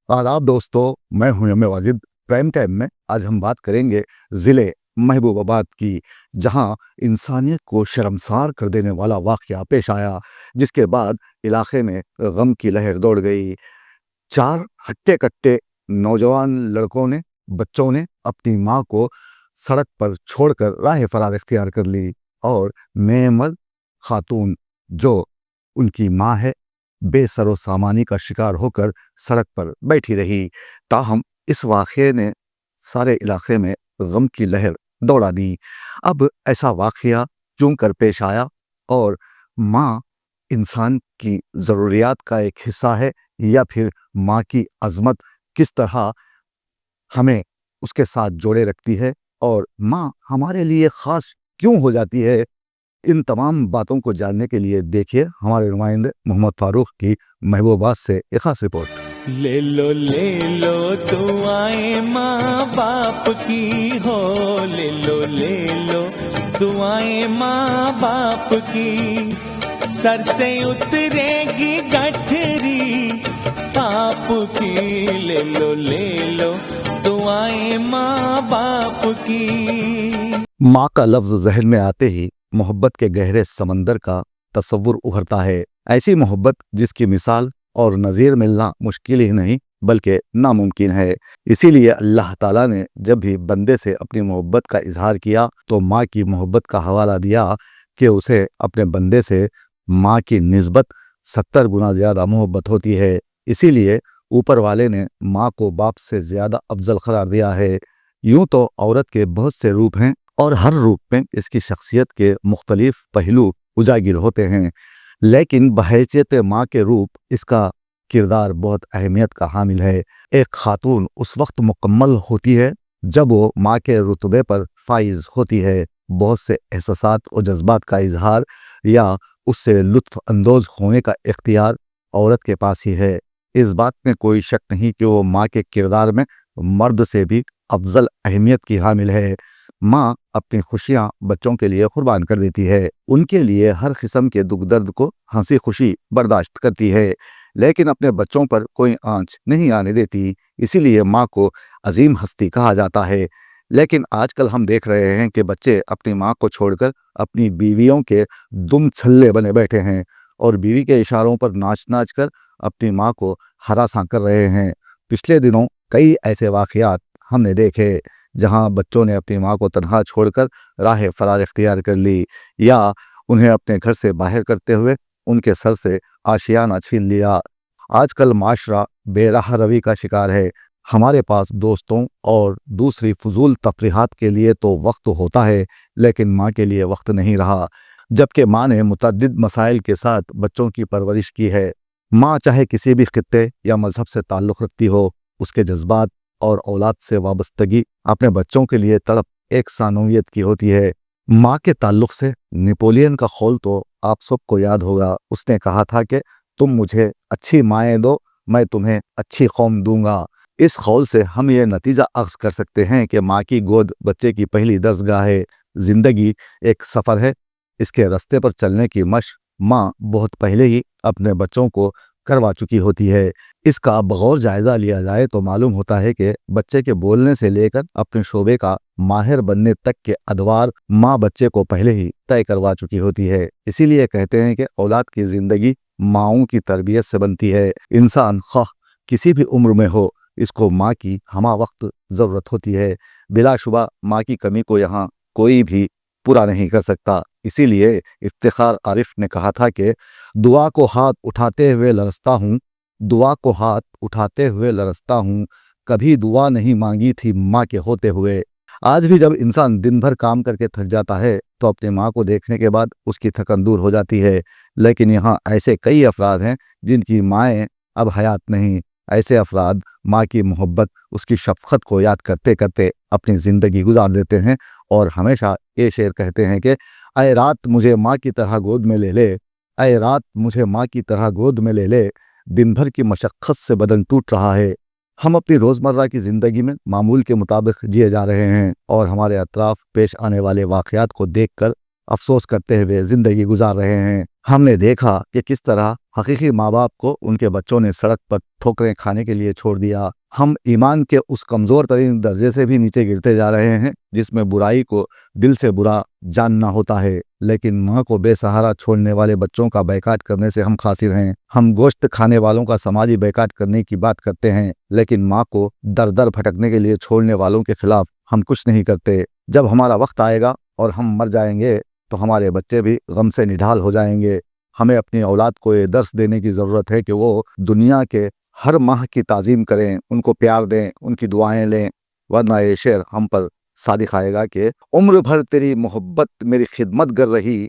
आदाब दोस्तों, मैं हूं यम वाजिद। प्राइम टाइम में आज हम बात करेंगे ज़िले महबूबाबाद की, जहां इंसानियत को शर्मसार कर देने वाला वाक़या पेश आया, जिसके बाद इलाके में गम की लहर दौड़ गई। 4 हट्टे-कट्टे नौजवान बच्चों ने अपनी माँ को सड़क पर छोड़कर राह फरार इख्तियार कर ली और मेमन खातून, जो उनकी माँ है, बेसरो सामानी का शिकार होकर सड़क पर बैठी रही। ताहम इस वाक़ये ने सारे इलाके में गम की लहर दौड़ा दी। अब ऐसा वाक़या क्यों कर पेश आया और माँ इंसान की ज़रूरियात का एक हिस्सा है या फिर माँ की अज़मत किस तरह हमें उसके साथ जोड़े रखती है और माँ हमारे लिए ख़ास क्यों हो जाती है, इन तमाम बातों को जानने के लिए देखिए हमारे नुमाइंदे मोहम्मद फारूक की महबूबाबाद से एक ख़ास रिपोर्ट। ले लो दुआएं माँ बाप की हो, ले लो दुआएं माँ बाप की, सर से उतरेगी गठरी पाप की। ले लो दुआएं माँ बाप की। माँ का लफ्ज़ जहन में आते ही मोहब्बत के गहरे समंदर का तस्वुर उभरता है। ऐसी मोहब्बत जिसकी मिसाल और नज़ीर मिलना मुश्किल ही नहीं बल्कि नामुमकिन है। इसीलिए अल्लाह ताला ने जब भी बंदे से अपनी मोहब्बत का इजहार किया तो माँ की मोहब्बत का हवाला दिया कि उसे अपने बंदे से माँ की निस्बत 70 गुना ज़्यादा मोहब्बत होती है। इसीलिए ऊपर वाले ने माँ को बाप से ज़्यादा अफजल करार दिया है। यूँ तो औरत के बहुत से रूप हैं और हर रूप में इसकी शख्सियत के मुख्तलिफ पहलू उजागिर होते हैं, लेकिन बहैसियत माँ के रूप इसका किरदार बहुत अहमियत का हामिल है। एक खातून उस वक्त मुकम्मल होती है जब वो माँ के रुतबे पर फाइज होती है। बहुत से एहसासात और जज्बात का इजहार या उससे लुत्फ़ अंदोज होने का इख्तियार औरत के पास ही है। इस बात में कोई शक नहीं कि वो माँ के किरदार में मर्द से भी अफजल अहमियत की हामिल है। माँ अपनी खुशियाँ बच्चों के लिए कुर्बान कर देती है, उनके लिए हर किस्म के दुख दर्द को हंसी खुशी बर्दाश्त करती है, लेकिन अपने बच्चों पर कोई आंच नहीं आने देती। इसीलिए माँ को अजीम हस्ती कहा जाता है। लेकिन आजकल हम देख रहे हैं कि बच्चे अपनी माँ को छोड़कर अपनी बीवियों के दुम छल्ले बने बैठे हैं और बीवी के इशारों पर नाच नाच कर अपनी माँ को हरासा कर रहे हैं। पिछले दिनों कई ऐसे वाक़यात हमने देखे जहां बच्चों ने अपनी माँ को तन्हा छोड़कर राह फरार इख्तियार कर ली या उन्हें अपने घर से बाहर करते हुए उनके सर से आशियाना छीन लिया। आजकल माशरा बेराह रवी का शिकार है। हमारे पास दोस्तों और दूसरी फजूल तफरीहात के लिए तो वक्त होता है, लेकिन माँ के लिए वक्त नहीं रहा, जबकि माँ ने मुतअद्दिद मसाइल के साथ बच्चों की परवरिश की है। माँ चाहे किसी भी खित्ते या मजहब से ताल्लुक़ रखती हो, उसके जज्बात और औलाद से वाबस्तगी अपने बच्चों के लिए तड़प एक सानोयत की होती है। माँ के ताल्लुक़ से नेपोलियन का कौल तो आप सबको याद होगा। उसने कहा था कि तुम मुझे अच्छी माएँ दो, मैं तुम्हें अच्छी कौम दूंगा। इस कौल से हम ये नतीजा अख्ज़ कर सकते हैं कि माँ की गोद बच्चे की पहली दरसगाह है। ज़िंदगी एक सफ़र है, इसके रास्ते पर चलने की मशक़ माँ बहुत पहले ही अपने बच्चों को करवा चुकी होती है। इसका बगौर जायज़ा लिया जाए तो मालूम होता है कि बच्चे के बोलने से लेकर अपने शोबे का माहिर बनने तक के अदवार माँ बच्चे को पहले ही तय करवा चुकी होती है। इसीलिए कहते हैं कि औलाद की ज़िंदगी माँओं की तरबियत से बनती है। इंसान ख़्वाह किसी भी उम्र में हो, इसको माँ की हमा वक्त ज़रूरत होती है। बिलाशुबा माँ की कमी को यहाँ कोई भी पूरा नहीं कर सकता। इसीलिए इफ्तिखार आरिफ ने कहा था कि दुआ को हाथ उठाते हुए लरसता हूँ, दुआ को हाथ उठाते हुए लरसता हूँ, कभी दुआ नहीं मांगी थी माँ के होते हुए। आज भी जब इंसान दिन भर काम करके थक जाता है तो अपनी माँ को देखने के बाद उसकी थकन दूर हो जाती है, लेकिन यहाँ ऐसे कई अफराद हैं जिनकी माएँ अब हयात नहीं। ऐसे अफराद माँ की मोहब्बत, उसकी शफ़क़त को याद करते करते अपनी ज़िंदगी गुजार देते हैं और हमेशा ये शेर कहते हैं कि ऐ रात मुझे माँ की तरह गोद में ले ले, ऐ रात मुझे माँ की तरह गोद में ले ले, दिन भर की मशक्क़त से बदन टूट रहा है। हम अपनी रोज़मर्रा की ज़िंदगी में मामूल के मुताबिक जिए जा रहे हैं और हमारे अतराफ़ पेश आने वाले वाक़यात को देखकर अफसोस करते हुए जिंदगी गुजार रहे हैं। हमने देखा कि किस तरह हकीकी माँ बाप को उनके बच्चों ने सड़क पर ठोकरें खाने के लिए छोड़ दिया। हम ईमान के उस कमजोर तरीन दर्जे से भी नीचे गिरते जा रहे हैं जिसमें बुराई को दिल से बुरा जानना होता है। लेकिन माँ को बेसहारा छोड़ने वाले बच्चों का बैकाट करने से हम खासिर हैं। हम गोश्त खाने वालों का समाजी बैकाट करने की बात करते हैं, लेकिन माँ को दर दर भटकने के लिए छोड़ने वालों के खिलाफ हम कुछ नहीं करते। जब हमारा वक्त आएगा और हम मर जाएंगे तो हमारे बच्चे भी गम से निढाल हो जाएंगे। हमें अपनी औलाद को ये दर्स देने की ज़रूरत है कि वो दुनिया के हर माह की ताज़ीम करें, उनको प्यार दें, उनकी दुआएं लें, वरना ये शेर हम पर सादिक आएगा कि उम्र भर तेरी मोहब्बत मेरी खिदमत कर रही,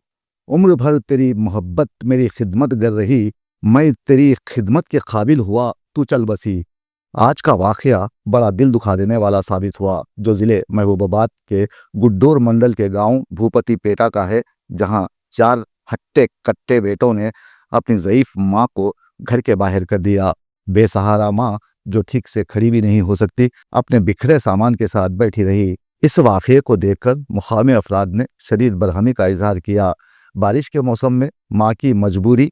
उम्र भर तेरी मोहब्बत मेरी खिदमत कर रही, मैं तेरी खिदमत के काबिल हुआ तू चल बसी। आज का वाक़या बड़ा दिल दुखा देने वाला साबित हुआ, जो ज़िले महबूबाबाद के गुड्डोर मंडल के गांव भूपति पेटा का है, जहां 4 हट्टे कट्टे बेटों ने अपनी ज़ईफ माँ को घर के बाहर कर दिया। बेसहारा माँ जो ठीक से खड़ी भी नहीं हो सकती, अपने बिखरे सामान के साथ बैठी रही। इस वाक़े को देखकर मुक़ामी अफराद ने शदीद बरहमी का इजहार किया। बारिश के मौसम में माँ की मजबूरी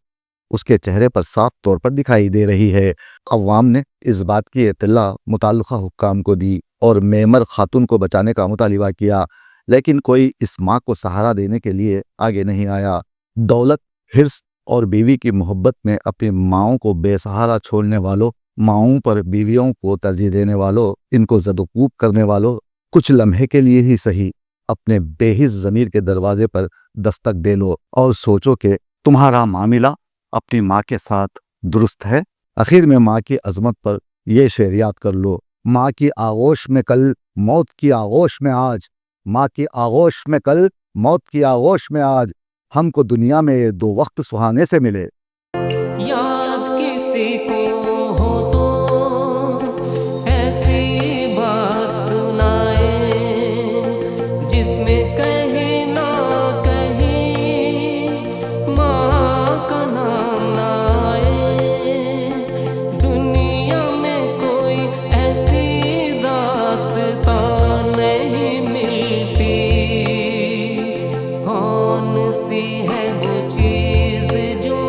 उसके चेहरे पर साफ तौर पर दिखाई दे रही है। अवाम ने इस बात की इत्तला मुताल्लिक़ा हुक्काम को दी और मेमर खातून को बचाने का मुतालिबा किया, लेकिन कोई इस माँ को सहारा देने के लिए आगे नहीं आया। दौलत, हिर्स और बीवी की मोहब्बत में अपनी माँओं को बेसहारा छोड़ने वालों, माँओं पर बीवियों को तरजीह देने वालों, इनको ज़दवकूब करने वालों, कुछ लम्हे के लिए ही सही अपने बेहिस ज़मीर के दरवाजे पर दस्तक दे लो और सोचो कि तुम्हारा मामला अपनी माँ के साथ दुरुस्त है। आखिर में माँ की अजमत पर यह शेर याद कर लो, माँ की आगोश में कल, मौत की आगोश में आज, माँ की आगोश में कल, मौत की आगोश में आज, हमको दुनिया में ये 2 वक्त सुहाने से मिले। याद किसी को हो तो ऐसी बात सुनाए, जिसमें कहीं ना कहीं माँ का नाम ना आए। दुनिया में कोई ऐसी दास्तान नहीं मिलती, कौन सी है वो चीज़ जो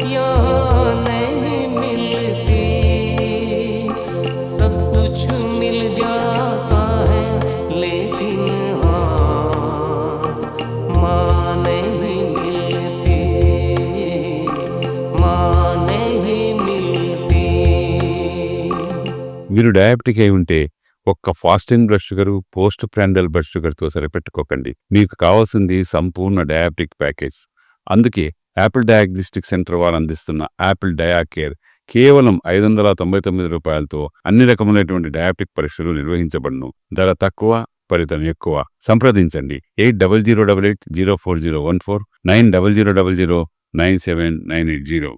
यहाँ नहीं मिलती। सब कुछ मिल जाता है लेकिन हाँ माँ नहीं मिलती, माँ नहीं मिलती। మీరు డయాబెటిక్ అయి ఉంటే ఒక్క fasting blood sugar, post prandial blood షుగర్తో సరిపెట్టుకోకండి. మీకు కావాల్సింది సంపూర్ణ డయాబెటిక్ ప్యాకేజ్. అందుకే యాపిల్ డయాగ్నోస్టిక్ సెంటర్ వారు అందిస్తున్న యాపిల్ డయా కేర్ కేవలం 599 రూపాయలతో అన్ని రకములైనటువంటి డయాబెటిక్ పరీక్షలు నిర్వహించబడును. ధర తక్కువ, ఫలితం ఎక్కువ. సంప్రదించండి 8008804014 9000009790.